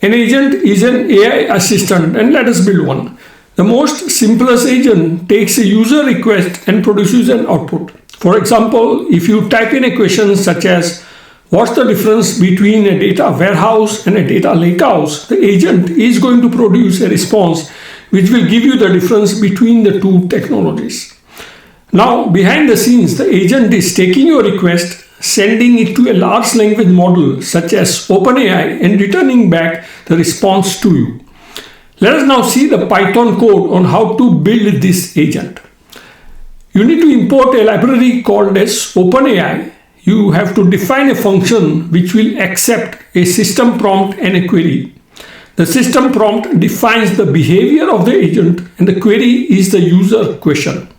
An agent is an AI assistant, and let us build one. The most simplest agent takes a user request and produces an output. For example, if you type in a question such as, what's the difference between a data warehouse and a data lakehouse? The agent is going to produce a response which will give you the difference between the two technologies. Now, behind the scenes, the agent is taking your request, sending it to a large language model such as OpenAI and returning back the response to you. Let us now see the Python code on how to build this agent. You need to import a library called as OpenAI. You have to define a function which will accept a system prompt and a query. The system prompt defines the behavior of the agent and the query is the user question.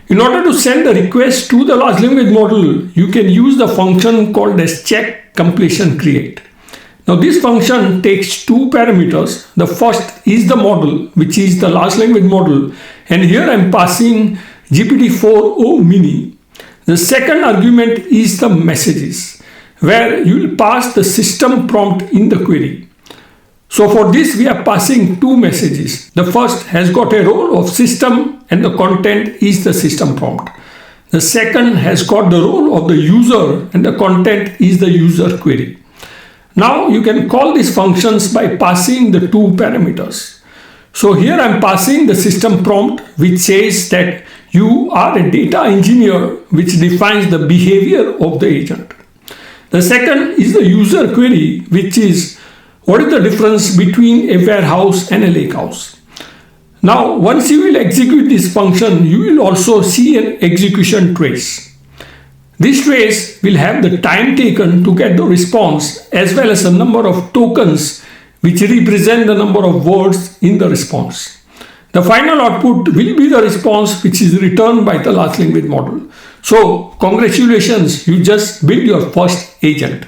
In order to send the request to the large language model, you can use the function called as check completion create. Now this function takes two parameters. The first is the model, which is the large language model, and here I am passing GPT-4o mini. The second argument is the messages, where you will pass the system prompt in the query. So for this we are passing two messages. The first has got a role of system and the content is the system prompt. The second has got the role of the user and the content is the user query. Now you can call these functions by passing the two parameters. So here I am passing the system prompt which says that you are a data engineer, which defines the behavior of the agent. The second is the user query, which is what is the difference between a warehouse and a lakehouse. Now once you will execute this function, you will also see an execution trace. This trace will have the time taken to get the response as well as the number of tokens which represent the number of words in the response. The final output will be the response which is returned by the large language model. So congratulations, you just built your first agent.